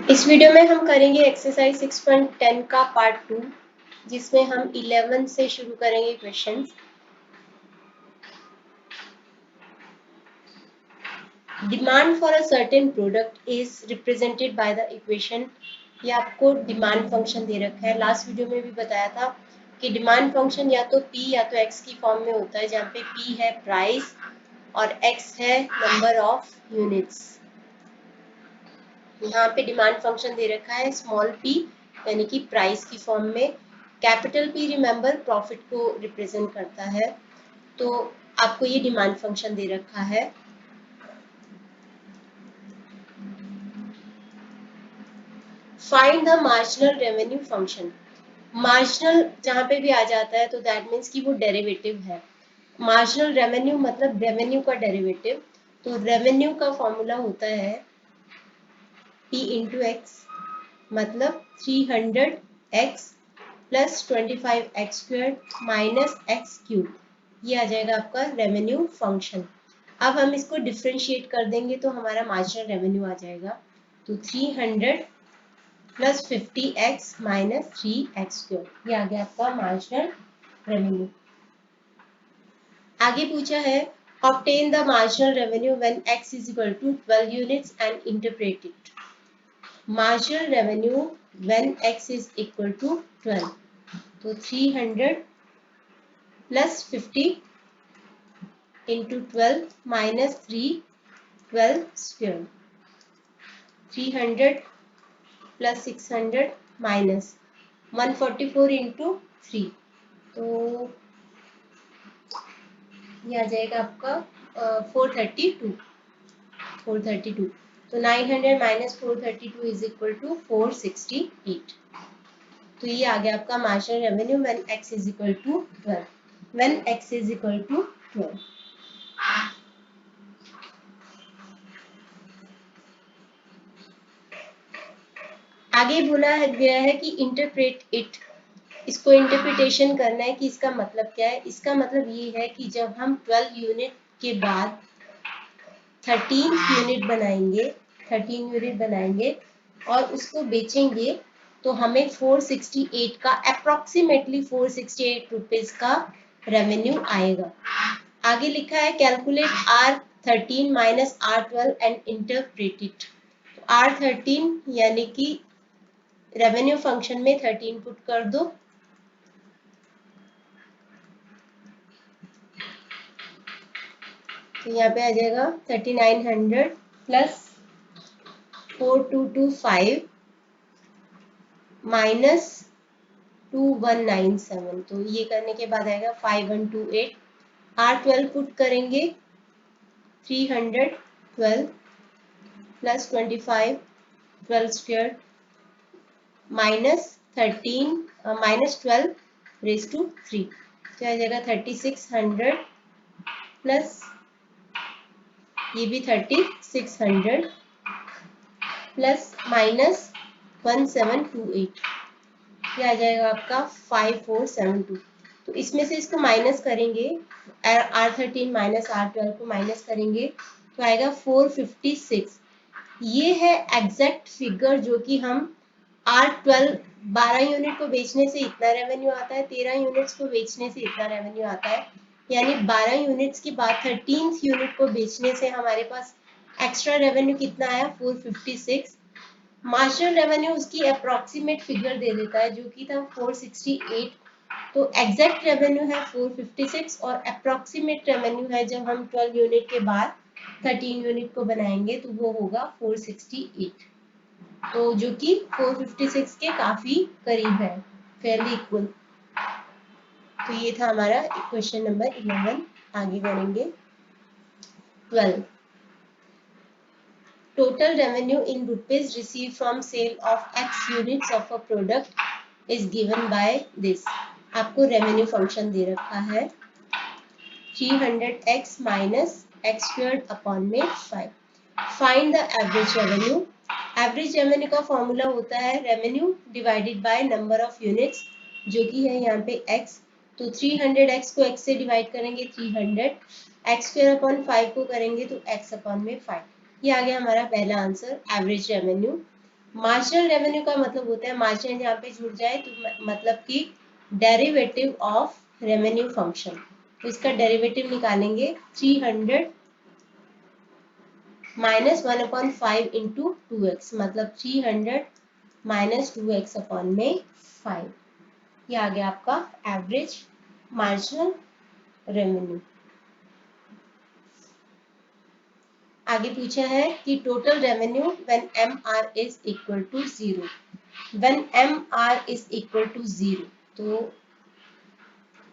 इस वीडियो में हम करेंगे एक्सरसाइज 6.10 का पार्ट 2, जिसमें हम 11 से शुरू करेंगे questions. Demand for a certain product is represented by the equation. ये आपको डिमांड फंक्शन दे रखा है। लास्ट वीडियो में भी बताया था कि डिमांड फंक्शन या तो P या तो X की फॉर्म में होता है, जहाँ पे P है प्राइस और X है नंबर ऑफ यूनिट्स। यहाँ पे डिमांड फंक्शन दे रखा है स्मॉल p यानी कि प्राइस की फॉर्म में, कैपिटल P रिमेंबर प्रॉफिट को रिप्रेजेंट करता है। तो आपको ये डिमांड फंक्शन दे रखा है। Find the marginal revenue function. Marginal जहाँ पे भी आ जाता है तो दैट मीन्स कि वो डेरिवेटिव है। मार्जिनल रेवेन्यू मतलब रेवेन्यू का डेरिवेटिव। तो रेवेन्यू का फॉर्मूला होता है P इंटू एक्स, मतलब 300x plus 25x² minus x³ ये आ जाएगा आपका रेवेन्यू फंक्शन। अब हम इसको डिफ्रेंशिएट कर देंगे तो हमारा मार्जिनल रेवेन्यू आ जाएगा। तो 300 प्लस 50x माइनस 3x² ये आ गया आपका मार्जिनल रेवेन्यू। आगे पूछा है obtain the marginal revenue when x is equal to 12 units and interpret it. marginal revenue when x is equal to 12, तो 300 plus 50 into 12 minus 12 square, 300 plus 600 minus 144 into 3, तो ये आ जाएगा आपका 432। तो 900 माइनस 432 इज इक्वल टू 468। तो ये आ गया आपका marginal revenue when x is equal to 12, when x is equal to 12। आगे बोला गया है कि इंटरप्रेट इट, इसको इंटरप्रिटेशन करना है कि इसका मतलब क्या है। इसका मतलब ये है कि जब हम 12 यूनिट के बाद 13 यूनिट बनाएंगे और उसको बेचेंगे तो हमें 468 का अप्रोक्सीमेटली 468 रुपीज का रेवेन्यू आएगा। आगे लिखा है calculate R13 minus R12 and interpret it. R13 यानी कि रेवेन्यू फंक्शन में 13 पुट कर दो, तो यहाँ पे आ जाएगा 3900 प्लस 4225 माइनस 2197, तो ये करने के बाद आएगा 5128। R12 पुट करेंगे 312 plus 25 12 square minus 12 raise to 3, तो आ जाएगा 3600 प्लस ये भी 3600 प्लस माइनस 1728, ये आ जाएगा आपका 5472। तो इसमें से इसको माइनस करेंगे, R13 माइनस R12 को माइनस करेंगे तो आएगा 456। ये है एग्जैक्ट फिगर जो कि हम R12 12 यूनिट को बेचने से इतना रेवेन्यू आता है, 13 यूनिट्स को बेचने से इतना रेवेन्यू आता है, यानी 12 यूनिट्स के बाद 13th यूनिट को बेचने से हमारे पास एक्स्ट्रा रेवेन्यू कितना आया 456। मार्जिनल रेवेन्यू उसकी अप्रोक्सीमेट फिगर दे देता है जो कि था 468, तो एग्जैक्ट रेवेन्यू है 456 और अप्रोक्सीमेट रेवेन्यू है जब हम 12 यूनिट के बाद 13 यूनिट को बनाएंगे तो वो होगा 468, तो जो कि 456 के काफी करीब है, फेयरली इक्वल। तो ये था हमारा क्वेश्चन नंबर 11। आगे बढ़ेंगे 12। Total revenue in rupees received from sale of X units of a product is given by this। आपको रेवेन्यू फंक्शन दे रखा है 300x माइनस x² अपॉन में 5। Find the average revenue. Average revenue का formula होता है revenue divided by number of units, जो कि है यहाँ पे x। तो 300x को x से डिवाइड करेंगे 300, x² अपॉन 5 को करेंगे तो x अपॉन में 5। ये आ गया हमारा पहला answer average revenue. Marginal revenue का मतलब होता है, मार्जिन यहाँ पे जुड़ जाए तो मतलब कि डेरिवेटिव ऑफ रेवेन्यू फंक्शन। तो इसका डेरिवेटिव निकालेंगे 300 माइनस 1/5 इंटू 2x, मतलब 300 माइनस 2x अपॉन में 5। ये आ गया आपका एवरेज मार्जिनल रेवेन्यू। आगे पूछा है कि total revenue when MR is equal to 0। When MR is equal to 0, तो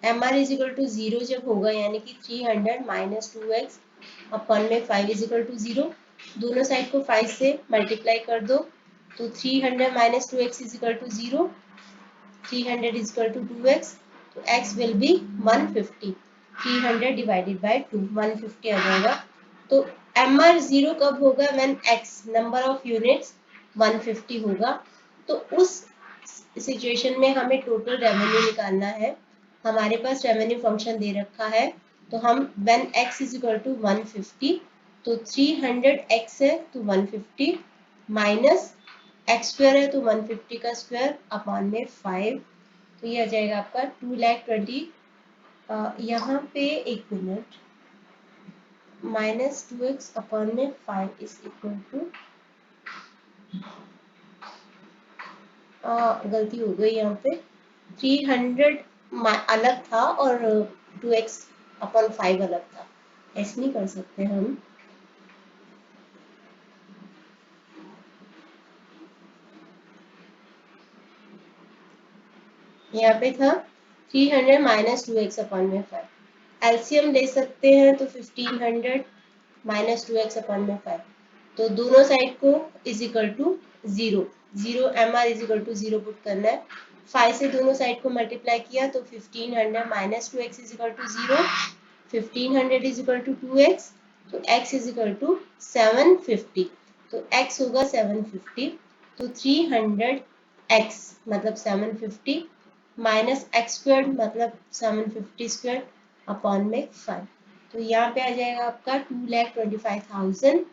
MR इज इक्वल टू 0 जब होगा, यानी कि 300 माइनस 2x अपन में 5 इज इक्वल टू 0, दोनों साइड को 5 से मल्टीप्लाई कर दो, तो 300 minus 2x is equal to 0, 300 is equal to 2x, तो x will be 150। 300 divided by 2, 150 आ जाएगा। तो MR 0 कब होगा? When x number of units 150 होगा। तो उस सिचुएशन में हमें टोटल रेवेन्यू निकालना है। हमारे पास रेवेन्यू फंक्शन दे रखा है, तो हम when x is equal to 150, तो 300x है तो 150 माइनस x स्क्वायर है तो 150 का स्क्वायर अपॉन में 5, तो ये आ जाएगा आपका 2,20,000। यहाँ पे एक मिनट, माइनस 2x अपॉन में 5 इज इक्वल टू, गलती हो गई यहाँ पे, 300 अलग था और 2x अपॉन 5 अलग था, ऐसे नहीं कर सकते हम। यहाँ पे था 300 माइनस 2x अपॉन में 5, एलसीएम ले सकते हैं तो 1500 माइनस 2x अपॉन में 5, तो दोनों साइड को is equal to 0, 0 MR is equal to 0 put करना है। 5 से दोनों साइड को मल्टीप्लाई किया तो 1500 minus 2x is equal to 0, 1500 is equal to 2x, तो x इज इक्वल टू 750, तो x होगा 750, तो 300x मतलब 750 माइनस x स्क्वायर मतलब 750 स्क्वायर अपॉन में 5, तो यहाँ पे आ जाएगा आपका 2,25,000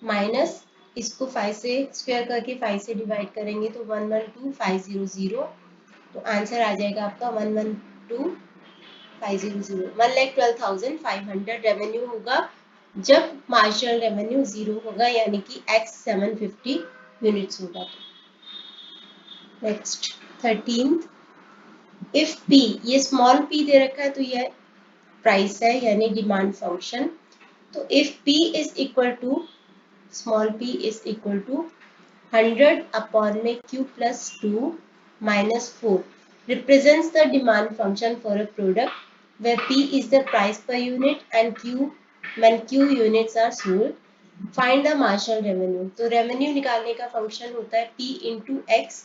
माइनस इसको 5 से स्क्वायर करके 5 से डिवाइड करेंगे तो 112,500, तो आंसर आ जाएगा आपका 112,500, 1,12,500 रेवेन्यू होगा जब मार्जिनल रेवेन्यू 0 होगा, यानी कि x 750 यूनिट्स होगा। नेक्स्ट 13, इफ p, ये स्मॉल p दे रखा है तो ये प्राइस है यानी डिमांड फंक्शन। तो if p is equal to, small p is equal to 100 upon में q plus 2 minus 4 represents the demand function for a product where p is the price per unit and q when q units are sold, find the marginal revenue। तो revenue निकालने का function होता है p into x,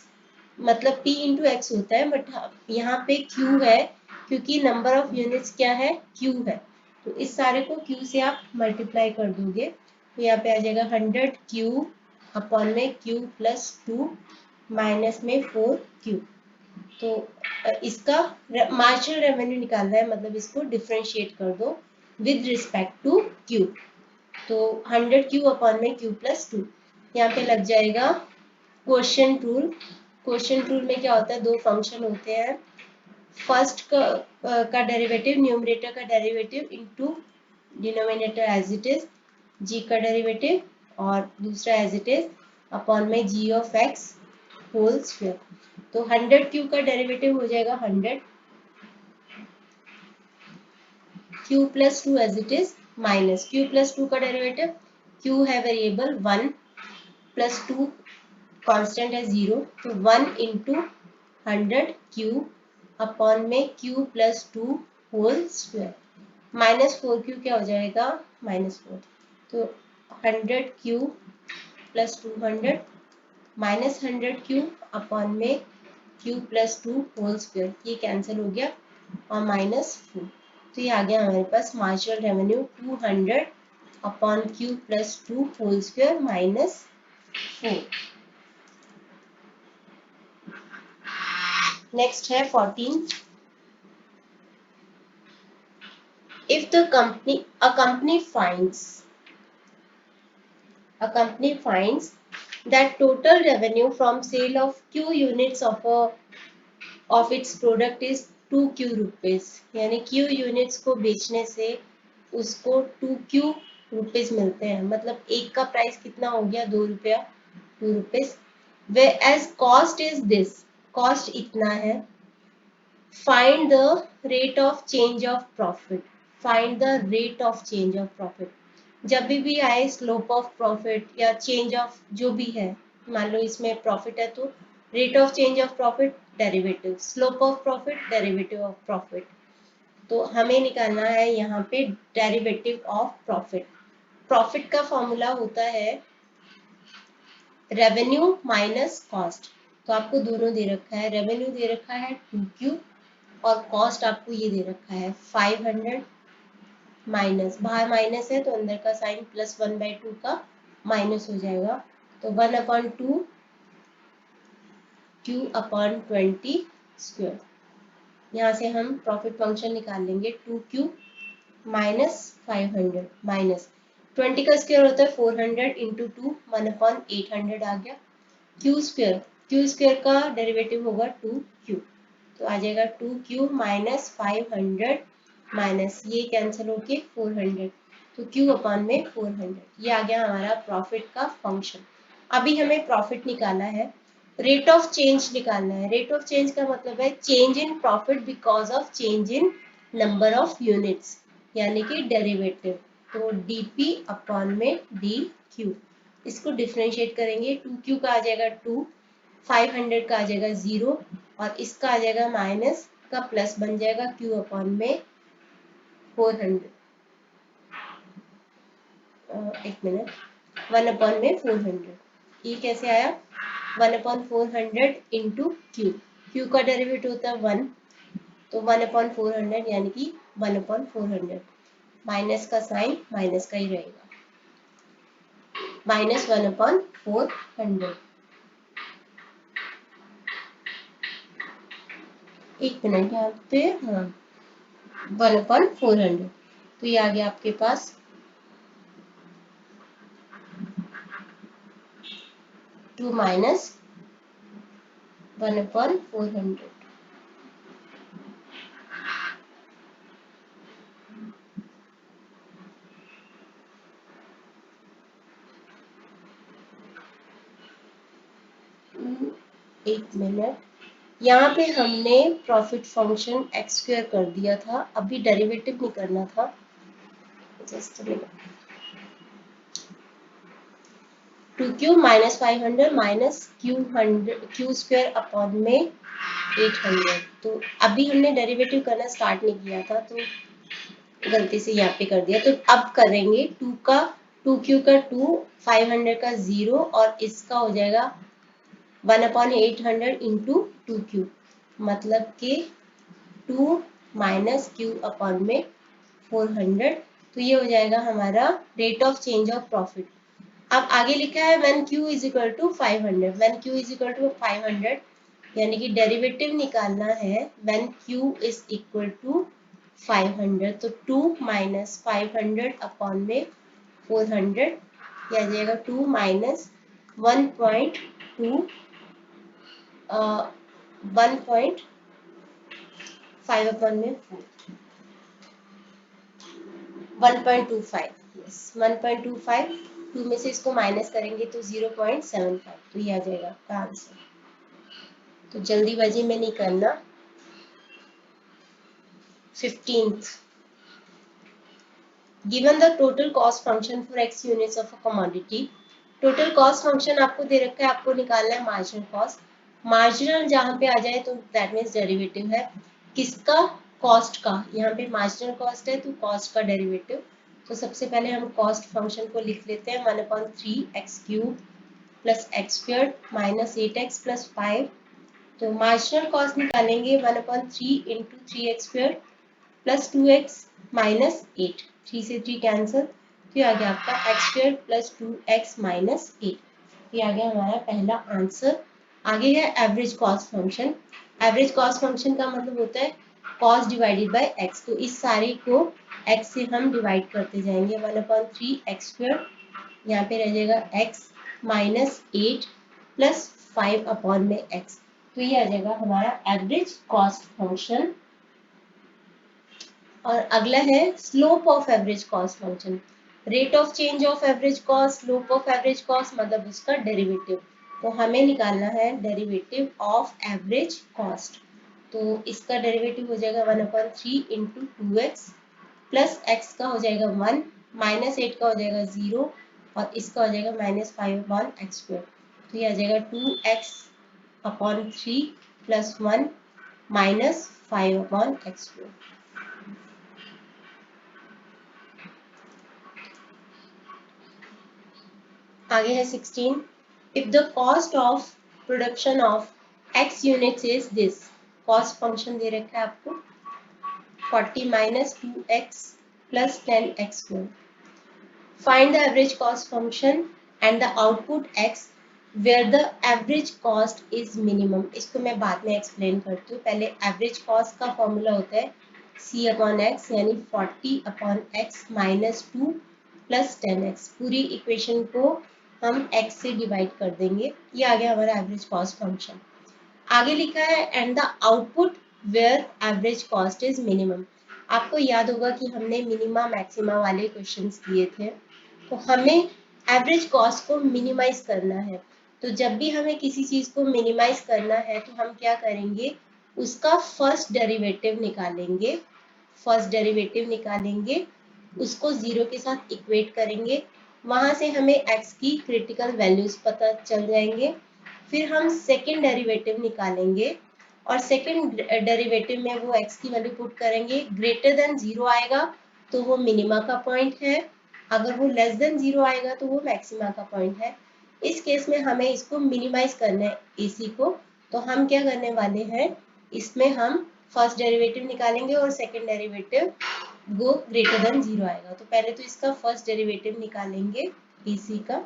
मतलब p into x होता है, but यहाँ पे q है क्योंकि नंबर ऑफ यूनिट्स क्या है? q है, तो इस सारे को q से आप मल्टीप्लाई कर दोगे, तो यहाँ पे आ जाएगा 100q अपॉन में q प्लस 2 माइनस में 4q। तो इसका मार्जिनल रेवेन्यू निकालना है, मतलब इसको डिफरेंशिएट कर दो विद रिस्पेक्ट टू q, तो 100q अपॉन में q प्लस 2, यहाँ पे लग जाएगा क्वोशिएंट रूल। क्वोशिएंट रूल में क्या होता है? दो फंक्शन होते हैं, फर्स्ट का डेरिवेटिव, न्यूमरेटर का derivative into denominator as it is, g का डेरिवेटिव, और दूसरा एज इट इज अपॉन में g of x whole square. तो 100q का डेरिवेटिव हो जाएगा 100 q plus 2 as it is minus q plus 2 का डेरिवेटिव, q है वेरिएबल 1 प्लस 2 कांस्टेंट है 0, तो 1 इंटू 100q अपॉन में q plus 2 whole square, minus 4q क्या हो जाएगा? माइनस 4, तो 100q plus 200 minus 100q upon में q प्लस 2 होल स्क्वायर, ये कैंसिल हो गया और माइनस 4, तो ये आ गया हमारे पास marginal revenue 200 upon q plus 2 whole square minus 4। Next है 14, if the company a company finds that total revenue from sale of Q units of its product is 2Q rupees, यानी Q यूनिट्स को बेचने से उसको 2Q rupees मिलते हैं, मतलब एक का प्राइस कितना हो गया, 2 रुपया, 2 रुपीज। वे as cost is this, cost इतना है। Find the rate of change of profit, find the rate of change of profit. जब भी आए स्लोप ऑफ प्रॉफिट या चेंज ऑफ जो भी है, मान लो इसमें प्रॉफिट है तो rate of change of profit derivative, slope of profit derivative of profit. तो हमें निकालना है यहाँ पे डेरिवेटिव ऑफ प्रॉफिट। प्रॉफिट का फॉर्मूला होता है रेवेन्यू माइनस कॉस्ट। तो आपको दोनों दे रखा है, रेवेन्यू दे रखा है 2Q और कॉस्ट आपको ये दे रखा है 500 माइनस, बाहर माइनस है तो अंदर का साइन प्लस 1/2 का माइनस हो जाएगा, तो 1/2 Q/20 स्क्वायर। यहाँ से हम प्रॉफिट फंक्शन निकाल लेंगे 2Q माइनस 500 माइनस 20 का स्क्वायर होता है 400 इंटू 2, 1/800 आ गया। Q स्क्वायर का डेरिवेटिव होगा 2Q, तो आ जाएगा 2Q माइनस 500 माइनस ये कैंसिल होके 400, तो Q/में 400, ये आ गया हमारा प्रॉफिट का फंक्शन। अभी हमें प्रॉफिट निकालना है, रेट ऑफ चेंज निकालना है। रेट ऑफ चेंज का मतलब है change in profit because of change in number of units, यानी कि डेरिवेटिव। तो dP/में dQ, इसको डिफरेंशिएट करेंगे, 2Q का आ जाएगा 2, 500 का आ जाएगा 0 और इसका आ जाएगा माइनस का प्लस बन जाएगा Q/में 400, एक मिनट, 1/में 400। ये कैसे आया, 1/400 इंटू Q का डेरिवेटिव होता है 1, तो 1/400 यानी कि 1/400, माइनस का साइन माइनस का ही रहेगा, माइनस 1/400। एक मिनट, यहाँ पे हाँ 1/400, तो ये आ गया आपके पास 2 माइनस 1/400। एक मिनट, यहाँ पे हमने प्रॉफिट फंक्शन एक्स स्क्वायर कर दिया था, अभी डेरिवेटिव नहीं करना था, just 2Q minus 500 minus Q square में 800। तो अभी हमने डेरिवेटिव करना स्टार्ट नहीं किया था, तो गलती से यहाँ पे कर दिया, तो अब करेंगे 2Q का 2, 500 का 0 और इसका हो जाएगा 1/800 इंटू 2Q, मतलब कि 2 माइनस Q/में 400, तो ये हो जाएगा हमारा rate of change of profit. अब आगे लिखा है when Q is equal to 500, when Q is equal to 500 यानी कि डेरिवेटिव निकालना है when Q is equal to 500, तो 2 माइनस 500/में 400, यह आ जाएगा 2 माइनस 1.2 1.5/में 1.25, यस 1.25, 2 में से इसको माइनस करेंगे तो 0.75, तो ये आ जाएगा आपका आंसर। तो जल्दीबाजी में नहीं करना। 15th, given the total cost function for x units of a commodity. Total cost function आपको दे रखा है, आपको निकालना है मार्जिनल कॉस्ट। मार्जिनल जहाँ पे आ जाए तो दैट मीन्स डेरिवेटिव है किसका, कॉस्ट का। यहाँ पे मार्जिनल कॉस्ट है तो कॉस्ट का डेरिवेटिव। तो सबसे पहले हम कॉस्ट फंक्शन को लिख लेते हैं 1/3x³ plus x² minus 8x plus 5। तो मार्जिनल कॉस्ट निकालेंगे 1/3 into 3x² plus 2x minus 8, 3 से 3 कैंसिल, तो ये आ गया आपका x² प्लस 2x माइनस 8, ये आ गया हमारा पहला आंसर। आगे है average cost function. Average cost function का मतलब होता है कॉस्ट डिवाइडेड बाय x, तो इस सारे को x से हम डिवाइड करते जाएंगे, 1/3x², यहाँ पे रह जाएगा x -8 प्लस 5 अपॉन में x। तो ये आ जाएगा हमारा एवरेज कॉस्ट फंक्शन। और अगला है slope of average cost function. Rate of change of average cost, slope of average cost मतलब उसका डेरिवेटिव। तो हमें निकालना है डेरिवेटिव ऑफ एवरेज कॉस्ट। तो इसका डेरिवेटिव हो जाएगा 1/3 इंटू 2x प्लस x का हो जाएगा 1, -8 का हो जाएगा 0 और इसका हो जाएगा -5/x²। तो ये आ जाएगा 2x/3 प्लस 1 -5/x²। आगे है 16। If the cost of production of x units is this. Cost function दे रखा है आपको 40 - 2x plus 10x²। Find the average cost function and the output x where the average cost is minimum. इसको मैं बाद में एक्सप्लेन करती हूँ। पहले एवरेज कॉस्ट का फॉर्मूला होता है c/x यानी 40/x - 2 प्लस 10x। पूरी इक्वेशन को हम x से डिवाइड कर देंगे। ये आ गया हमारा एवरेज कॉस्ट फंक्शन। आगे लिखा है and the output where average cost is minimum. आपको याद होगा कि हमने मिनिमा मैक्सिमा वाले क्वेश्चंस किए थे। तो हमें एवरेज कॉस्ट को मिनिमाइज करना है। तो जब भी हमें किसी चीज को मिनिमाइज करना है तो हम क्या करेंगे, उसका फर्स्ट डेरिवेटिव निकालेंगे। फर्स्ट डेरिवेटिव निकालेंगे, उसको 0 के साथ इक्वेट करेंगे। वहां से हमें x की क्रिटिकल वैल्यूज पता चल जाएंगे। फिर हम सेकेंड डेरिवेटिव निकालेंगे और सेकेंड डेरिवेटिव में वो x की वैल्यू पुट करेंगे। ग्रेटर देन 0 आएगा तो वो मिनिमा का पॉइंट है, अगर वो लेस देन 0 आएगा तो वो मैक्सिमा का पॉइंट है। इस केस में हमें इसको मिनिमाइज करना है AC को। तो हम क्या करने वाले हैं, इसमें हम फर्स्ट डेरिवेटिव निकालेंगे और सेकेंड डेरिवेटिव वो ग्रेटर देन 0 आएगा। तो पहले तो इसका फर्स्ट डेरिवेटिव निकालेंगे AC का।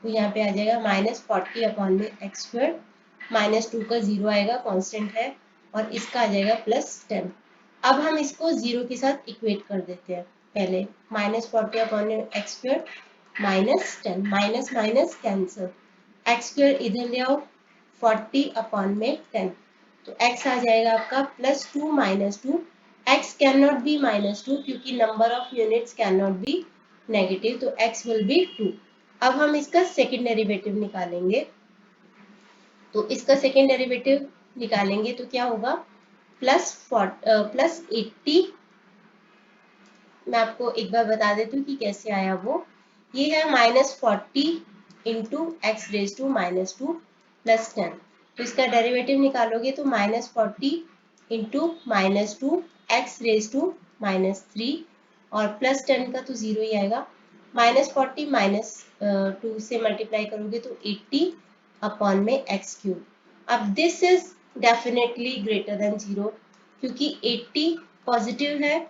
तो यहाँ पे आ जाएगा -40/x², -2 का 0 आएगा कांस्टेंट है और इसका आ जाएगा +10। अब हम इसको 0 के साथ इक्वेट कर देते हैं। पहले -40/x² -10, minus minus cancel, x² इधर ले आओ 40/10। तो x आ जाएगा आपका +2 - 2। x कैन नॉट बी -2 क्योंकि number of units can not B negative, तो x विल बी 2। अब हम इसका सेकेंड डेरिवेटिव निकालेंगे। तो इसका सेकेंड डेरिवेटिव निकालेंगे तो क्या होगा, +80। मैं आपको एक बार बता देती हूँ कि कैसे आया वो। ये है -40 इंटू x⁻² प्लस 10। तो इसका डेरिवेटिव निकालोगे तो -40 इंटू -2 x⁻³ और प्लस 10 का तो 0 ही आएगा। -40 -2 से मल्टीप्लाई करोगे तो 80/x³। अब this is definitely greater than 0 क्योंकि 80 पॉजिटिव है,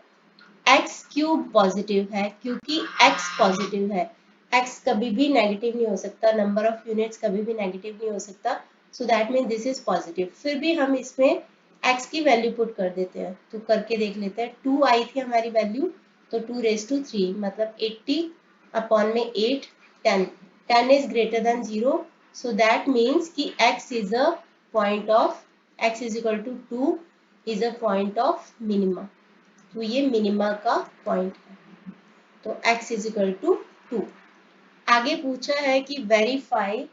x³ पॉजिटिव है क्योंकि x पॉजिटिव है। x कभी भी नेगेटिव नहीं हो सकता, नंबर ऑफ यूनिट्स कभी भी नेगेटिव नहीं हो सकता। So that mean this is positive. फिर भी हम इसमें x की वैल्यू पुट कर देते हैं। तो करके देख लेते हैं। 2 आई थी हमारी वैल्यू, तो 2⁻³ मतलब 80/8 10। 10 is greater than 0, so that means कि x is a point of x is equal to 2 is a point of minima. तो ये मिनिमा का पॉइंट है। तो x इज इक्वल टू 2। आगे पूछा है कि verify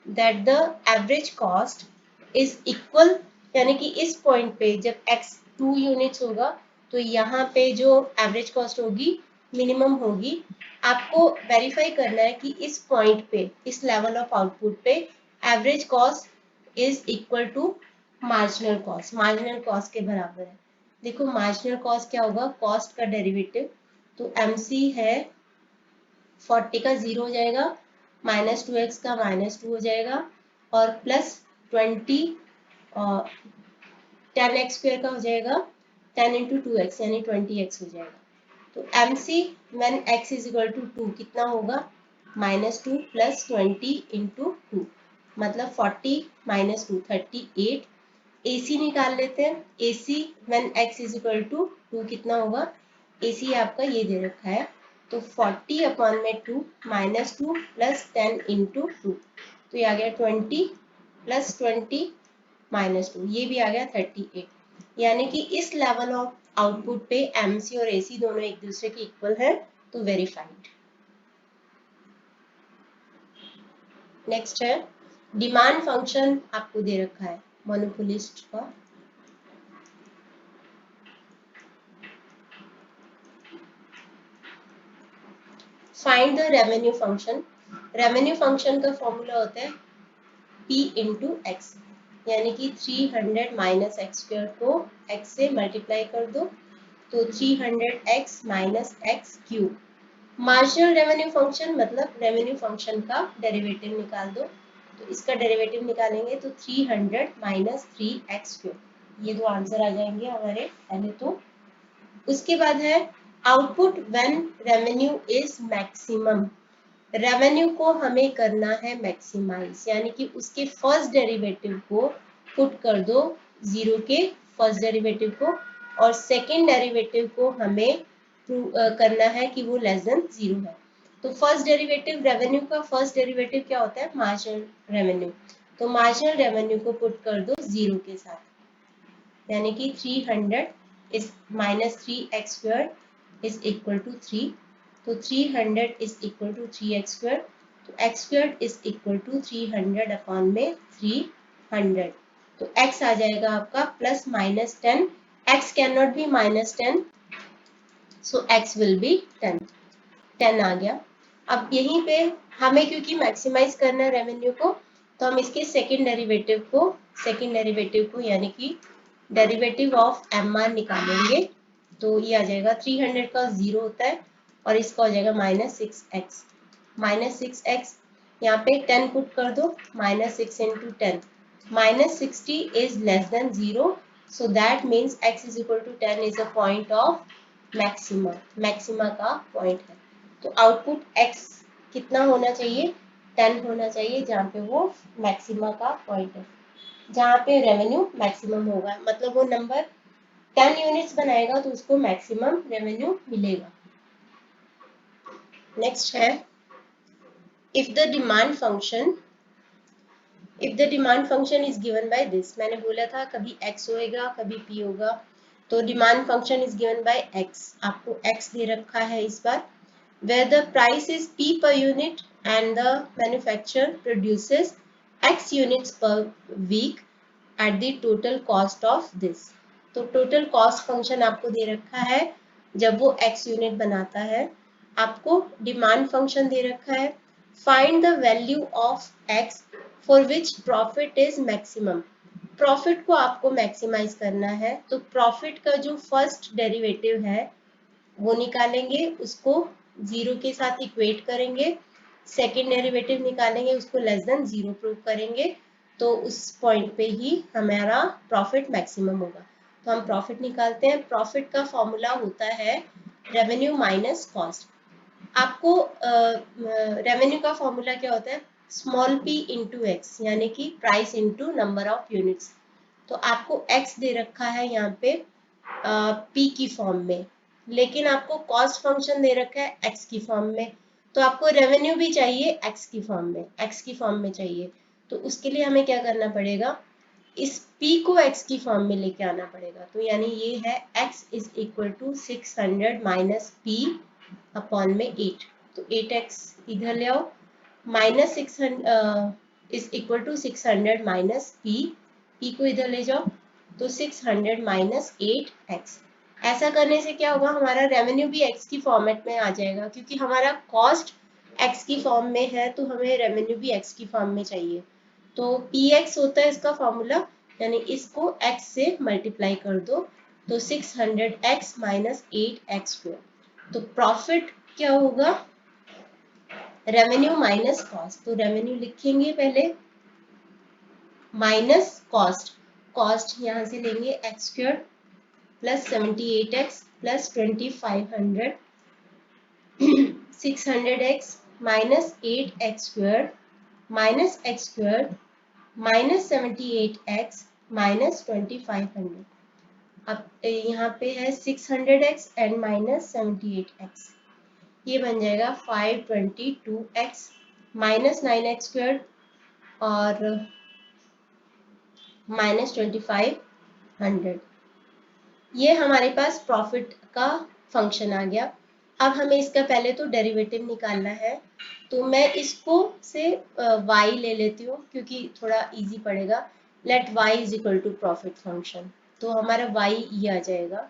that the average cost is equal, यानी कि इस पॉइंट पे जब x 2 यूनिट्स होगा तो यहाँ पे जो एवरेज कॉस्ट होगी मिनिमम होगी। आपको वेरीफाई करना है कि इस पॉइंट पे, इस लेवल ऑफ आउटपुट पे average cost is equal to marginal cost, marginal cost के बराबर है। देखो मार्जिनल कॉस्ट क्या होगा, कॉस्ट का डेरिवेटिव। तो MC है 40 का 0 हो जाएगा, -2x का -2 हो जाएगा और +20 और 10x² का हो जाएगा 10 × 2x यानी 20x हो जाएगा। तो MC when x is equal to 2 कितना होगा, -2 + 20 × 2 मतलब 40 - 2 38। AC निकाल लेते हैं। AC when x is equal to 2 कितना होगा, AC आपका ये दे रखा है तो 40 अपॉन में 2 माइनस 2 प्लस 10 इंटू 2, तो ये आ गया 20 प्लस 20 माइनस 2, ये भी आ गया 38। यानी कि इस लेवल ऑफ आउटपुट पे एमसी और एसी दोनों एक दूसरे के इक्वल है, तो वेरीफाइड। नेक्स्ट है डिमांड फंक्शन, आपको दे रखा है मोनोपोलिस्ट का। Find the revenue function. Revenue function का फॉर्मूला होता है P इंटू एक्स, यानी कि 300 माइनस एक्स स्क्वायर को x से मल्टीप्लाई कर दो, तो 300x minus x cube. Marginal revenue function मतलब रेवेन्यू फंक्शन का डेरिवेटिव निकाल दो, तो इसका डेरिवेटिव निकालेंगे तो 300 माइनस 3x क्यूब, ये दो आंसर आ जाएंगे हमारे पहले। तो उसके बाद है output when revenue is maximum. Revenue को हमें करना है मैक्सिमाइज, यानी कि उसके फर्स्ट डेरिवेटिव को पुट कर दो जीरो के फर्स्ट डेरिवेटिव को, और सेकेंड डेरिवेटिव को हमें करना है कि वो लेस देन जीरो है। तो फर्स्ट डेरिवेटिव रेवेन्यू का फर्स्ट डेरिवेटिव क्या होता है, मार्जिनल रेवेन्यू। तो मार्जिनल रेवेन्यू को पुट कर दो जीरो के साथ, यानी कि 300 is minus 3x square is equal to 3, तो 300 is equal to 3x square, तो x square is equal to 300 upon में 300, तो x आ जाएगा आपका plus minus 10, x can not be minus 10, so x will B 10, 10 आ गया। अब यहीं पे हमें क्योंकि मैक्सिमाइज करना है रेवेन्यू को, तो हम इसके सेकेंड डेरिवेटिव को यानी कि डेरिवेटिव ऑफ एम आर निकालेंगे, तो ये आ जाएगा 300 का जीरो होता है और इसका हो जाएगा माइनस 6x, माइनस 6x, यहाँ पे 10 पुट कर दो, minus 6 into 10, minus 60 is less than zero, so that means x is equal to 10 is a point of maxima, maxima का पॉइंट है। तो आउटपुट x कितना होना चाहिए, 10 होना चाहिए, जहाँ पे वो मैक्सिमा का पॉइंट है, जहाँ पे रेवेन्यू मैक्सिमम होगा, मतलब वो नंबर 10 यूनिट्स बनाएगा तो उसको मैक्सिमम रेवेन्यू मिलेगा। नेक्स्ट है if the demand function is given by this, मैंने बोला था कभी x होएगा कभी p होगा, तो demand function is given bye x, आपको x दे रखा है इस बार, where the price is p per unit and the manufacturer produces x units per week at the total cost of this। तो total cost function आपको दे रखा है जब वो x यूनिट बनाता है, आपको डिमांड फंक्शन दे रखा है, find the value of x for which profit is maximum। Profit को आपको मैक्सिमाइज करना है, तो प्रॉफिट का जो फर्स्ट डेरिवेटिव है वो निकालेंगे, उसको जीरो के साथ इक्वेट करेंगे, सेकेंड डेरिवेटिव निकालेंगे, उसको लेस देन जीरो प्रूव करेंगे, तो उस पॉइंट पे ही हमारा प्रॉफिट मैक्सिमम होगा। तो हम प्रॉफिट निकालते हैं, प्रॉफिट का फॉर्मूला होता है रेवेन्यू माइनस कॉस्ट। आपको रेवेन्यू का फॉर्मूला क्या होता है, स्मॉल p इंटू एक्स, यानी कि price into number of units. तो आपको x दे रखा है यहाँ पे p की फॉर्म में, लेकिन आपको कॉस्ट फंक्शन दे रखा है x की फॉर्म में, तो आपको रेवेन्यू भी चाहिए x की फॉर्म में चाहिए, तो उसके लिए हमें क्या करना पड़ेगा, इस p को x की फॉर्म में लेके आना पड़ेगा, तो यानी ये है x is equal to 600 minus p upon में 8, तो 8x इधर ले आओ, minus 600 is equal to 600 minus p को इधर ले जाओ, तो 600 माइनस 8x। ऐसा करने से क्या होगा, हमारा रेवेन्यू भी x की फॉर्मेट में आ जाएगा, क्योंकि हमारा कॉस्ट x की फॉर्म में है, तो हमें रेवेन्यू भी x की फॉर्म में चाहिए, तो px होता है इसका फॉर्मूला, यानी इसको x से मल्टीप्लाई कर दो, तो 600x माइनस 8x स्क्वायर, तो प्रॉफिट क्या होगा, रेवेन्यू माइनस कॉस्ट, तो रेवेन्यू लिखेंगे पहले माइनस कॉस्ट, कॉस्ट यहाँ से लेंगे x square plus 78x plus 2500 600x minus 8x square minus x square minus 78x minus 2500। अब यहाँ पे है 600x एंड माइनस 78x, ये बन जाएगा 522x माइनस 9x स्क्वायर और माइनस 2500। ये हमारे पास प्रॉफिट का फंक्शन आ गया। अब हमें इसका पहले तो डेरिवेटिव निकालना है, तो मैं इसको से y ले लेती हूँ क्योंकि थोड़ा इजी पड़ेगा। Let y is equal to profit function, तो हमारा y ये आ जाएगा।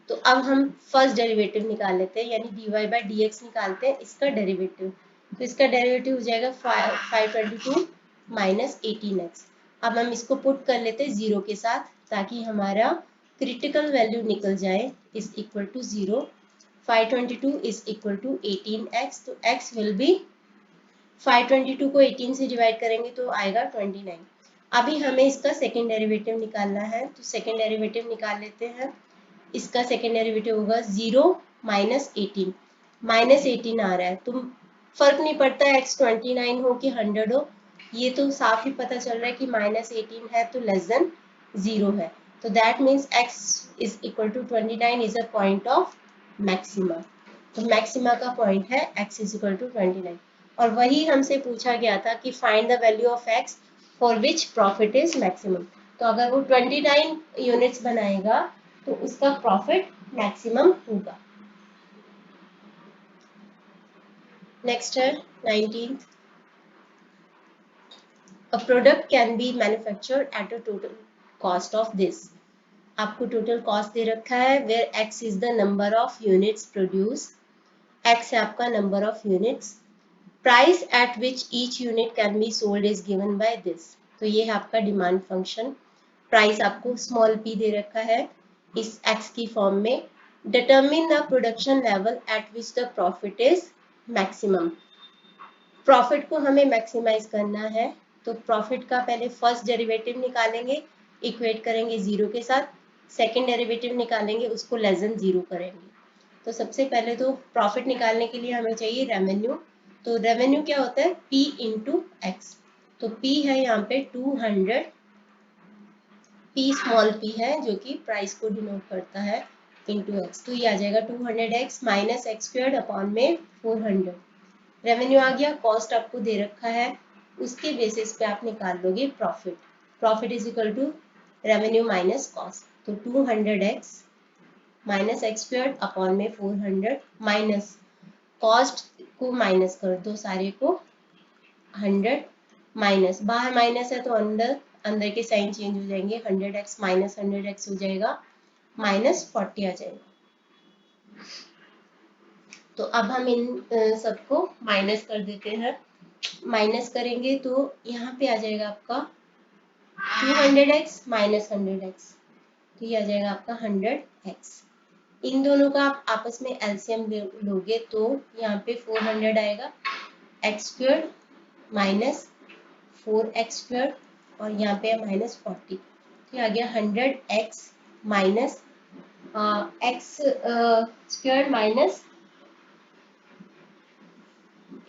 तो अब हम फर्स्ट डेरिवेटिव निकाल लेते हैं, यानी dy बाई डी एक्स निकालते हैं इसका डेरिवेटिव। तो इसका डेरिवेटिव हो जाएगा 522 माइनस 18x। अब हम इसको पुट कर लेते हैं जीरो के साथ, ताकि हमारा क्रिटिकल वैल्यू निकल जाए, is equal to zero. 522 is equal to 18x, तो x विल बी 522 को 18 से डिवाइड करेंगे तो आएगा 29। अभी हमें इसका सेकेंड डेरिवेटिव निकालना है, तो सेकेंड डेरिवेटिव निकाल लेते हैं। इसका सेकेंड डेरिवेटिव होगा 0 माइनस 18, माइनस 18 आ रहा है, तो फर्क नहीं पड़ता x 29 हो कि 100 हो, ये तो साफ ही पता चल रहा है कि माइनस 18 है तो लेस देन 0 है। तो that means x is equal to 29 is a point of maxima. तो मैक्सिमा का पॉइंट है x इज इक्वल टू 29, और वही हमसे पूछा गया था कि find the value of x for which profit is maximum. तो अगर वो 29 यूनिट्स बनाएगा तो उसका प्रॉफिट मैक्सिमम होगा। नेक्स्ट है 19th, a product can be manufactured at a total cost of this. आपको टोटल कॉस्ट दे रखा है, where x is the number of units produce, x है आपका number of units, price at which each unit can be sold is given by this. तो ये है आपका डिमांड फंक्शन। प्राइस आपको स्मॉल p दे रखा है इस x की फॉर्म में। Determine the production level eight which the profit is maximum. Profit को हमें मैक्सिमाइज करना है, तो प्रॉफिट का पहले फर्स्ट डेरिवेटिव निकालेंगे, इक्वेट करेंगे जीरो के साथ। सेकेंड डेरिवेटिव निकालेंगे, उसको लेस देन जीरो करेंगे। तो सबसे पहले तो प्रॉफिट निकालने के लिए हमें चाहिए रेवेन्यू। तो रेवेन्यू क्या होता है, P इंटू एक्स। तो P है यहाँ पे 200, P स्मॉल p है जो कि प्राइस को डिनोट करता है, इंटू एक्स। तो ये आ जाएगा 200x minus x squared upon में 400। रेवेन्यू आ गया, कॉस्ट आपको दे रखा है, उसके बेसिस पे आप निकाल लोगे profit. Profit is equal to revenue minus cost. तो 200x minus x squared upon में 400 माइनस कॉस्ट को माइनस कर दो सारे को, 100 माइनस, बाहर माइनस है तो अंदर अंदर के साइन चेंज हो जाएंगे, 100x माइनस 100x हो जाएगा, माइनस 40 आ जाएगा। तो अब हम इन सबको माइनस कर देते हैं। माइनस करेंगे तो यहाँ पे आ जाएगा आपका 200x माइनस 100x, तो ये आ जाएगा आपका 100x। इन दोनों का आप आपस में एलसीएम लोगे तो यहाँ पे 400 आएगा, x square minus 4x square, और यहाँ पे माइनस 40, तो आ गया 100x minus x square minus,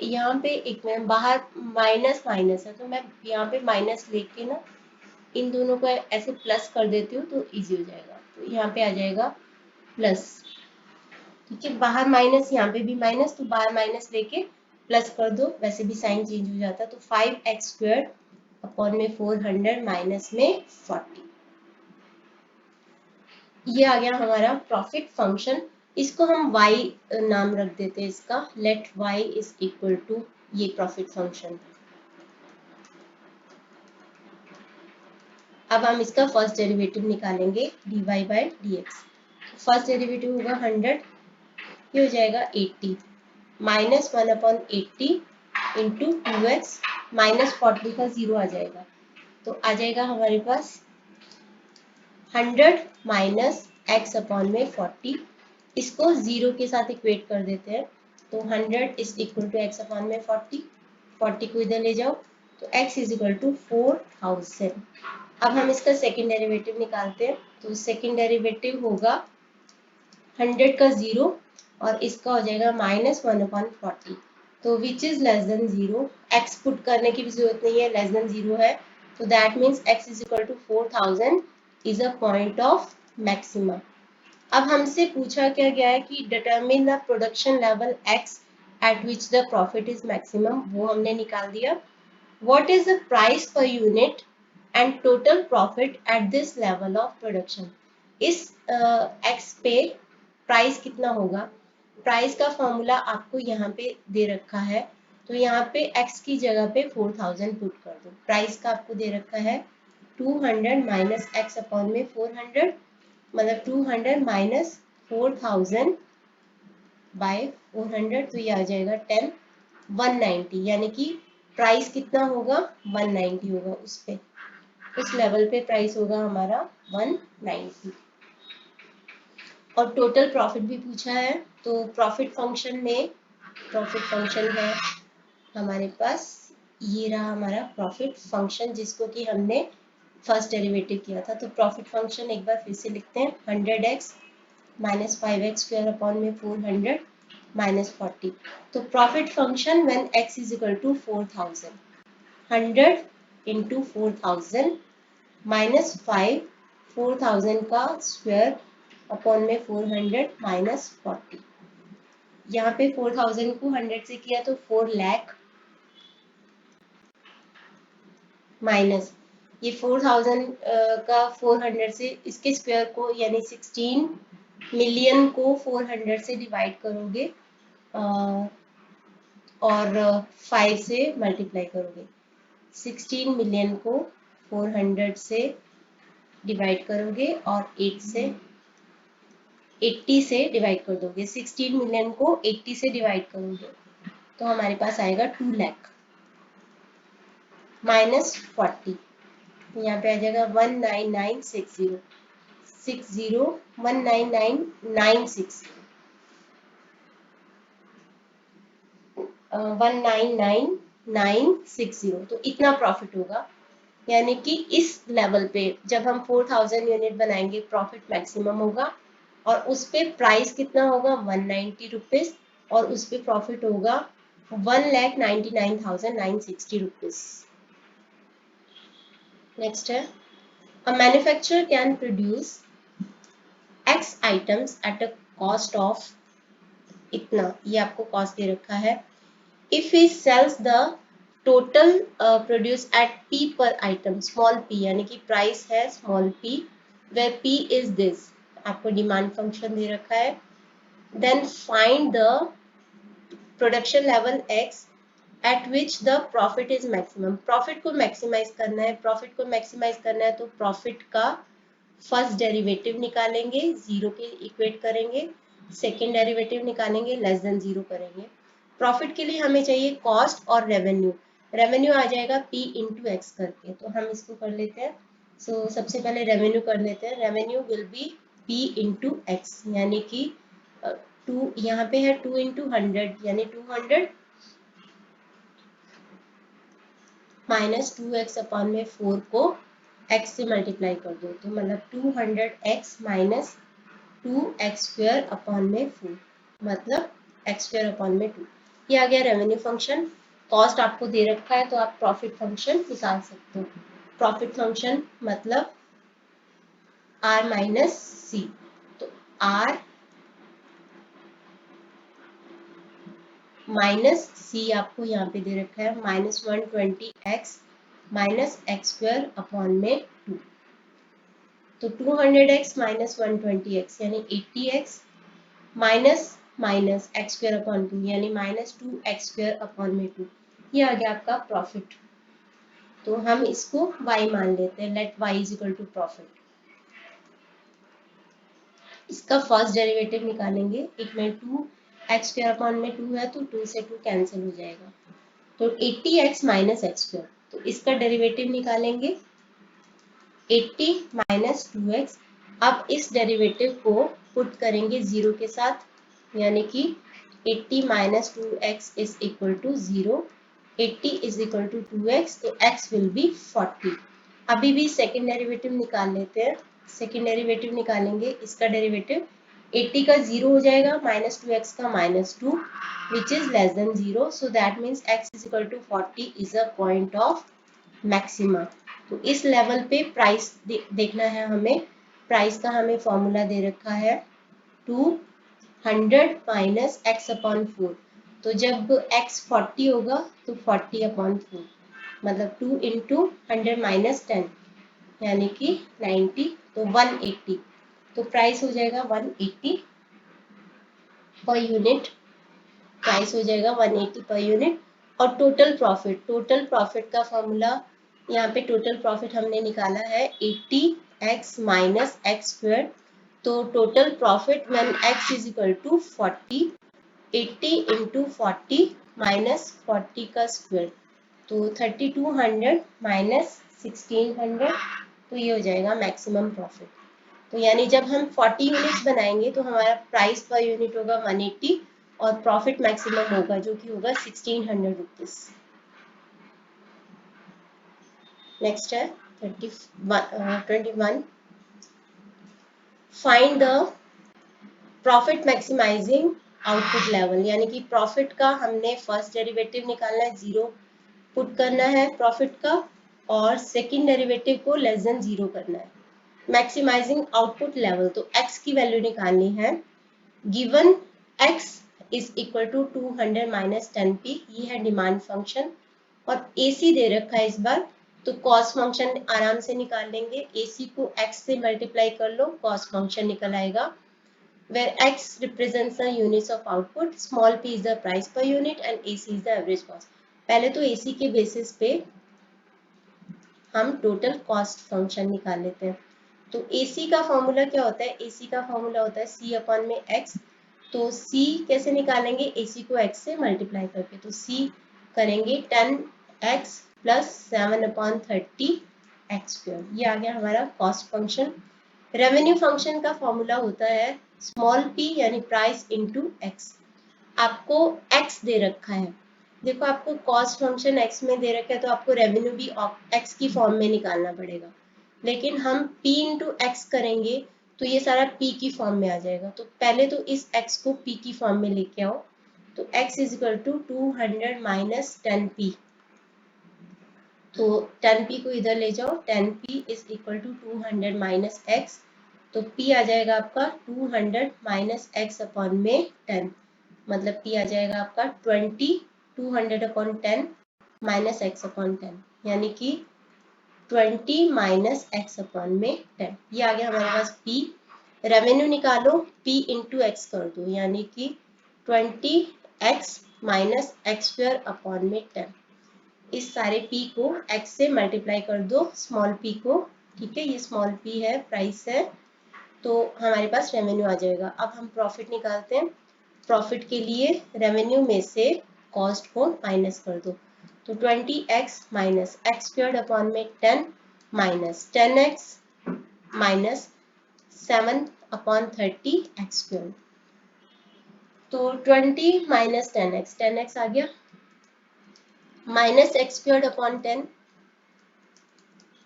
यहाँ पे एक में बाहर माइनस माइनस है तो मैं यहाँ पे माइनस लेके ना इन दोनों को ऐसे प्लस कर देती हूँ तो इजी हो जाएगा। तो यहाँ पे आ जाएगा प्लस, ठीक है, बाहर माइनस यहाँ पे भी माइनस, तो बाहर माइनस लेके प्लस कर दो, वैसे भी साइन चेंज हो जाता है। तो 5x स्क्वायर अपॉन में 400 माइनस में 40, ये आ गया हमारा प्रॉफिट फंक्शन। इसको हम y नाम रख देते हैं इसका, let y is equal to ये प्रॉफिट फंक्शन। अब हम इसका फर्स्ट डेरिवेटिव निकालेंगे dy by d x. First derivative होगा 100, ये हो जाएगा 80 minus 1 upon 80 into 2x minus 40 का 0 आ जाएगा। तो आ जाएगा हमारे पास 100 माइनस x अपॉन में 40, इसको 0 के साथ इक्वेट कर देते हैं। तो 100 is equal to x upon में 40, 40 को इधर ले जाओ तो x इज इक्वल टू 4000। अब हम इसका सेकेंड डेरिवेटिव निकालते हैं। तो सेकेंड डेरिवेटिव होगा 100 का 0 और इसका हो जाएगा माइनस 1 अपॉन 40, तो विच is less than 0। x put करने की भी जरूरत नहीं है, लेस देन 0 है, तो that means x is equal to 4000 is a point of maxima. अब हमसे पूछा क्या गया है कि determine the production level x at which the profit is maximum, वो हमने निकाल दिया। What is the price per unit and total profit at this level of production, इस एक्स पे प्राइस कितना होगा। प्राइस का फॉर्मूला आपको यहाँ पे दे रखा है, तो यहाँ पे x की जगह पे 4000 पुट कर दो। प्राइस का आपको दे रखा है 200 माइनस एक्स अपॉन में 400, मतलब 200 माइनस 4000 बाय 400, तो ये आ जाएगा 10 190, यानी कि प्राइस कितना होगा 190 होगा, उस पे उस लेवल पे प्राइस होगा हमारा 190। और टोटल प्रॉफिट भी पूछा है, तो प्रॉफिट फंक्शन में प्रॉफिट फंक्शन है हमारे पास, ये रहा हमारा प्रॉफिट फंक्शन जिसको कि हमने फर्स्ट डेरिवेटिव किया था। तो प्रॉफिट फंक्शन एक बार फिर से लिखते हैं, 100x minus 5x square upon में 400 माइनस 40। तो profit function when x is equal to 4000, 100 into 4000 minus 5, 4000 का स्क्वायर अपॉन में 400 माइनस 40। यहाँ पे 4000 को 100 से किया तो 4 लाख माइनस ये 4000 का 400 से इसके स्क्वायर को यानी 16 मिलियन को 400 से डिवाइड करोगे और 5 से मल्टीप्लाई करोगे। 16 मिलियन को 400 से डिवाइड करोगे और 8 से 80 से डिवाइड कर दोगे। 16 मिलियन को 80 से डिवाइड करोगे तो हमारे पास आएगा 2 लाख माइनस 40, यहाँ पे आ जाएगा 19960 199,960 199,960, तो इतना प्रॉफिट होगा। यानी कि इस लेवल पे जब हम 4000 यूनिट बनाएंगे प्रॉफिट मैक्सिमम होगा, और उस पे प्राइस कितना होगा 190 रुपीज, और उस पे प्रॉफिट होगा 1,99,960 रुपीज। नेक्स्ट है, a manufacturer can produce x items at a cost of इतना, ये आपको कॉस्ट दे रखा है। If he sells the total produce at p per item, small p, यानी कि प्राइस है small p, where p is this, आपको डिमांड फंक्शन दे रखा है। Then find the production level x at which the profit is maximum, profit को maximise करना है। प्रॉफिट को मैक्सिमाइज करना है तो प्रॉफिट का फर्स्ट डेरिवेटिव निकालेंगे, जीरो के इक्वेट करेंगे, सेकेंड डेरिवेटिव निकालेंगे, लेस देन जीरो करेंगे। प्रॉफिट के लिए हमें चाहिए कॉस्ट और रेवेन्यू, रेवेन्यू आ जाएगा p इंटू एक्स करके, तो हम इसको कर लेते हैं। सो सबसे पहले रेवेन्यू कर लेते हैं, revenue will be p into x, यानी कि 2 यहाँ पे है 2 इंटू 100 यानी 200 माइनस 2x अपॉन में 4 को x से मल्टीप्लाई कर दो, तो मतलब 200x minus 2x square upon में 4, मतलब x स्क्वायर अपॉन में 2। ये आ गया रेवेन्यू फंक्शन। कॉस्ट आपको दे रखा है तो आप प्रॉफिट फंक्शन निकाल सकते हो। प्रॉफिट फंक्शन मतलब r माइनस सी, तो r माइनस सी आपको यहाँ पे दे रखा है minus 120x minus x square upon में 2, तो 200x माइनस 120x यानी 80x minus minus x square upon 2 यानी माइनस 2x स्क्वायर अपॉन में 2, ये आ गया आपका प्रॉफिट। तो हम इसको y मान लेते हैं, let y is equal to profit. इसका फर्स्ट डेरिवेटिव निकालेंगे, एक में 2x स्क्वायर अपॉन में 2 है तो 2 से 2 कैंसिल हो जाएगा, तो 80x माइनस एक्स स्क्वायर, तो इसका डेरिवेटिव निकालेंगे 80 माइनस 2x। अब इस डेरिवेटिव को पुट करेंगे जीरो के साथ, यानी कि 80 minus 2x is equal to 0, 80 is equal to 2x, तो x विल बी 40। अभी भी सेकेंड डेरिवेटिव निकाल लेते हैं, सेकेंड डेरिवेटिव निकालेंगे, इसका डेरिवेटिव 80 का 0 हो जाएगा, माइनस 2x का minus 2 which is less than 0, so that means x is equal to 40 is a point of maxima. तो इस लेवल पे प्राइस देखना है हमें, प्राइस का हमें फॉर्मूला दे रखा है 200 माइनस x अपॉन 4। तो जब x 40 होगा तो 40 अपॉन 4 मतलब 2 इंटू 100 माइनस 10 यानी कि 90, तो 180। तो प्राइस हो जाएगा 180 पर यूनिट, प्राइस हो जाएगा 180 पर यूनिट। और टोटल प्रॉफिट का फॉर्मूला यहाँ पे टोटल प्रॉफिट हमने निकाला है 80x माइनस एक्स स्क्वायर। तो total profit when x is equal to 40, 80 into 40 minus 40 का स्क्वायर, तो 3200 माइनस 1600, तो ये हो जाएगा मैक्सिमम प्रॉफिट। तो यानी जब हम 40 यूनिट्स बनाएंगे तो हमारा प्राइस पर यूनिट होगा 180 और प्रॉफिट मैक्सिमम होगा जो कि होगा 1600 रुपीज। नेक्स्ट है 21, find the profit maximising output level. यानी कि प्रॉफिट का हमने फर्स्ट डेरिवेटिव निकालना है, 0 पुट करना है प्रॉफिट का, और सेकेंड डेरिवेटिव को लेस देन 0 करना है। मैक्सिमाइजिंग आउटपुट लेवल, तो x की वैल्यू निकालनी है। Given x is equal to 200 minus 10p, ये है डिमांड फंक्शन, और AC दे रखा है इस बार, तो कॉस्ट फंक्शन आराम से निकाल लेंगे। AC को x से मल्टीप्लाई कर लो, कॉस्ट फंक्शन निकल आएगा। Where x represents the units of output, small p is the price per unit and AC is the average cost। पहले तो AC के बेसिस पे हम टोटल कॉस्ट फंक्शन निकाल लेते हैं। तो AC का फॉर्मूला क्या होता है? AC का फॉर्मूला होता है C अपॉन में x। तो C कैसे निकालेंगे? AC को x से मल्टीप्लाई करके, तो C करेंगे 10x plus 7 upon 30 x square, ये आ गया हमारा कॉस्ट फंक्शन। रेवेन्यू फंक्शन का फॉर्मूला होता है स्मॉल p यानी प्राइस इनटू x। आपको x दे रखा है, देखो आपको कॉस्ट फंक्शन x में दे रखा है तो आपको रेवेन्यू भी x की फॉर्म में निकालना पड़ेगा, लेकिन हम p इंटू एक्स करेंगे तो ये सारा p की फॉर्म में आ जाएगा। तो पहले तो इस x को p की फॉर्म में लेके आओ, तो x is equal to 200 minus 10p, तो 10p को इधर ले जाओ, 10p is equal to 200 minus x, तो p आ जाएगा आपका 200 माइनस x अपॉन में 10, मतलब p आ जाएगा आपका 20, 200 अपॉन 10 माइनस x अपॉन 10, यानी कि 20 माइनस x अपॉन में 10, ये आ गया हमारे पास p। रेवेन्यू निकालो, p इंटू एक्स कर दो, यानी कि 20x minus x square upon में 10। इस सारे p को x से मल्टीप्लाई कर दो, स्मॉल p को, ठीक है, ये स्मॉल p है, प्राइस है, तो हमारे पास रेवेन्यू आ जाएगा। अब हम प्रॉफिट निकालते हैं। प्रॉफिट के लिए रेवेन्यू में से कॉस्ट को माइनस कर दो, तो 20x minus x square upon में 10 minus 10x minus 7 upon 30 x square, तो 20 माइनस 10x, 10x आ गया, माइनस एक्स स्क्वायर अपॉन 10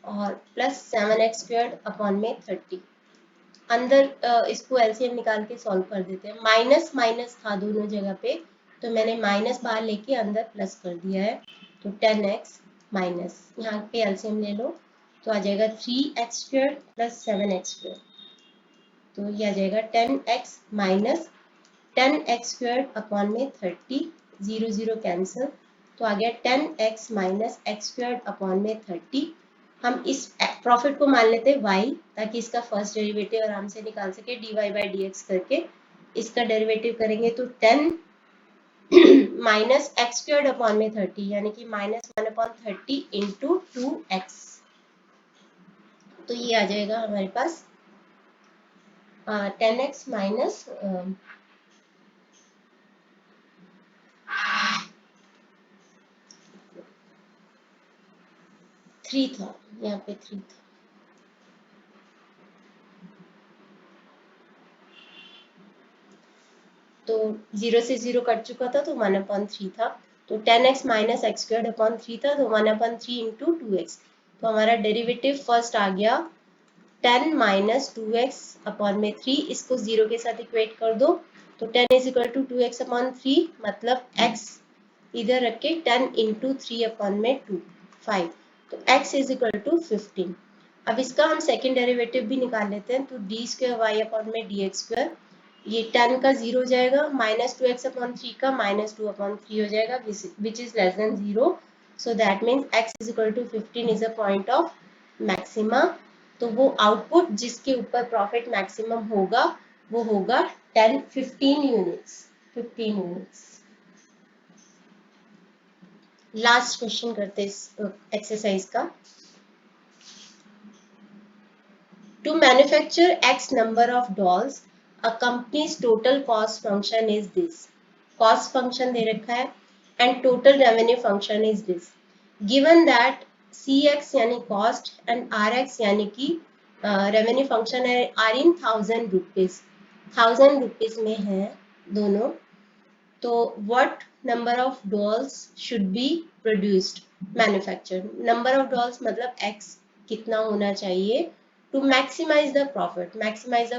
और प्लस 7x स्क्वायर अपॉन में 30। अंदर इसको एलसीएम निकाल के सॉल्व कर देते हैं। माइनस माइनस था दोनों जगह पे, तो मैंने माइनस बाहर लेके अंदर प्लस कर दिया है, तो 10x माइनस, यहाँ पे एलसीएम ले लो, तो आ जाएगा 3x square plus 7x square, तो ये आ जाएगा 10x minus 10x square upon में 30, 0 0 कैंसिल, तो आ गया 10x minus x square upon में 30। हम इस प्रॉफिट को मान लेते हैं y, ताकि इसका फर्स्ट डेरिवेटिव आराम से निकाल सके, dy बाई dx करके इसका डेरिवेटिव करेंगे, तो 10 माइनस एक्स स्क्वायर अपॉन में 30, यानी कि माइनस 1 अपॉन 30 इंटू 2x, तो ये आ जाएगा हमारे पास 10x माइनस 3 था, यहाँ पे 3 था, तो 0 से 0 कट चुका था, तो 1 अपॉन 3 था, तो 10x minus x square upon 3 था, तो 1 अपॉन 3 इंटू 2x, तो हमारा डेरिवेटिव फर्स्ट आ गया 10 माइनस 2x अपॉन में 3, इसको 0 के साथ इक्वेट कर दो, तो 10 is equal to 2x upon 3, मतलब x इधर रख के 10 इंटू 3 अपॉन में 2, 5, तो x इज इक्वल टू 15। अब इसका हम सेकेंड डेरिवेटिव भी निकाल लेते हैं, तो डी स्क्वायर वाई अपॉन में डी एक्स स्क्वायर, ये 10 का 0 हो जाएगा, -2x/3 का -2/3 हो जाएगा, which is less than 0. So that means x is equal to 15 is a point of maxima. तो वो आउटपुट जिसके ऊपर प्रॉफिट मैक्सिमम होगा वो होगा 15 यूनिट्स. लास्ट क्वेश्चन करते इस एक्सरसाइज का. To manufacture X number of dolls, a company's total cost function is this. Cost function दे रखा है and total revenue function is this. Given that CX यानी cost and RX यानी कि revenue function are in 1000 rupees. 1000 rupees में है दोनों. तो what number of dolls should be produced, manufactured. Number of dolls मतलब X कितना होना चाहिए to maximize the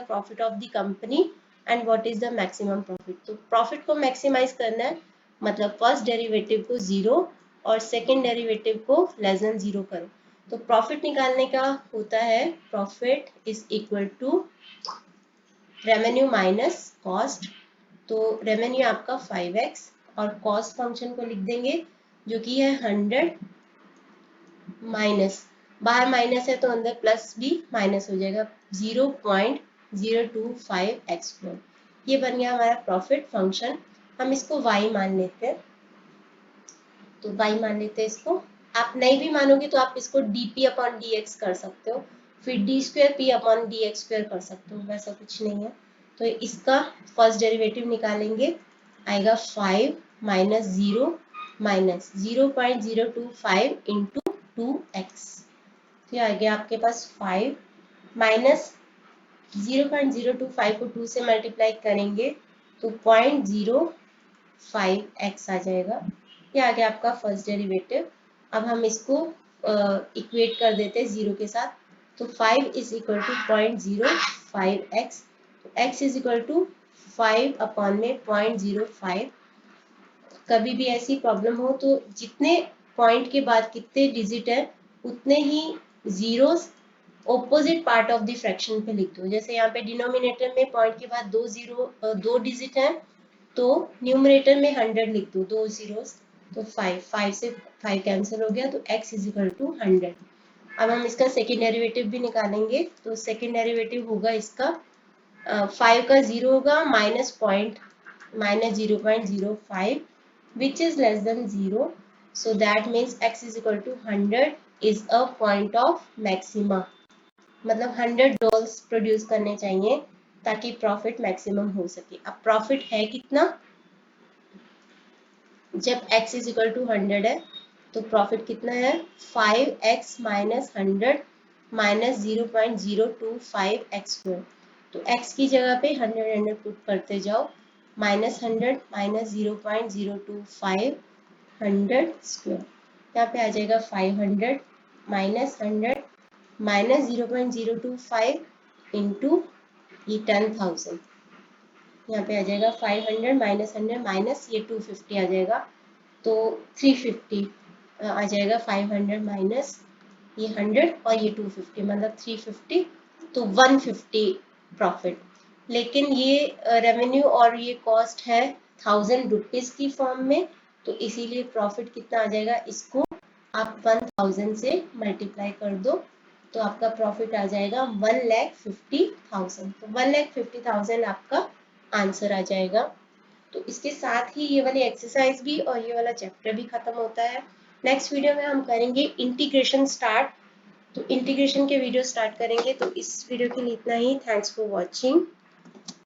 profit of the company. And what is the maximum profit? तो profit को maximize करना है मतलब first derivative को 0 और second derivative को less than 0 करो. तो profit निकालने का होता है profit is equal to revenue minus cost. तो revenue आपका 5x और cost function को लिख देंगे जो कि है 100 माइनस, बाहर माइनस है तो अंदर प्लस भी माइनस हो जाएगा, 0.025x². ये बन गया हमारा प्रॉफिट फंक्शन. हम इसको y मान लेते हैं. तो y मान लेते हैं इसको. आप नहीं भी मानोगे तो आप इसको dp/dx कर सकते हो, फिर d²p/dx² कर सकते हो, वैसा कुछ नहीं है. तो इसका फर्स्ट डेरिवेटिव निकालेंगे, आएगा 5 माइनस 0 माइनस 0.025 इंटू 2x. तो आ गया आपके पास 5 माइनस 0.025 को 2 से मल्टीप्लाई करेंगे तो 0.05x आ जाएगा. ये आ गया आपका फर्स्ट डेरिवेटिव. अब हम इसको इक्वेट कर देते हैं 0 के साथ. तो 5 इज इक्वल टू 0.05x. तो x इज इक्वल टू 5/0.05. कभी भी ऐसी प्रॉब्लम हो तो जितने पॉइंट के बाद कितने डिजिट है उतने ही zeros opposite part of the fraction पे लिख दो. जैसे यहाँ पे डिनोमिनेटर में पॉइंट के बाद 2 डिजिट है तो न्यूमरेटर में 100 लिख दो, 2 जीरोस. तो 5 से 5 कैंसिल हो गया तो x इज इक्वल टू 100. अब हम इसका सेकेंड डेरिवेटिव भी निकालेंगे. तो सेकेंड डेरिवेटिव होगा इसका 5 का 0 होगा minus 0.05 which is less than 0. So that means x is equal to 100 is a point of maxima. मतलब 100 डॉल्स प्रोड्यूस करने चाहिए ताकि प्रॉफिट मैक्सिमम हो सके. अब प्रॉफिट है कितना? जब x is equal to 100 है तो प्रॉफिट कितना है? 5x minus 100 minus 0.025x². तो x की जगह पे 100 पुट करते जाओ. -100 माइनस 0.025 100². यहाँ पे आ जाएगा 500 माइनस 100 माइनस 0.025 इंटू ये 10,000. यहाँ पे आ जाएगा 500 माइनस 100 माइनस ये 250 आ जाएगा तो 350 आ जाएगा. 500 माइनस ये 100 और ये 250 मतलब 350 तो 150 प्रॉफिट. लेकिन ये रेवेन्यू और ये कॉस्ट है 1000 रुपीज की फॉर्म में तो इसीलिए प्रॉफिट कितना आ जाएगा, इसको आप 1000 से मल्टीप्लाई कर दो तो आपका प्रॉफिट आ जाएगा 1,50,000. तो 1,50,000 आपका आंसर आ जाएगा. तो इसके साथ ही ये वाली एक्सरसाइज भी और ये वाला चैप्टर भी खत्म होता है. नेक्स्ट वीडियो में हम करेंगे इंटीग्रेशन स्टार्ट. तो इंटीग्रेशन के वीडियो स्टार्ट करेंगे. तो इस वीडियो के लिए इतना ही. Thanks for watching.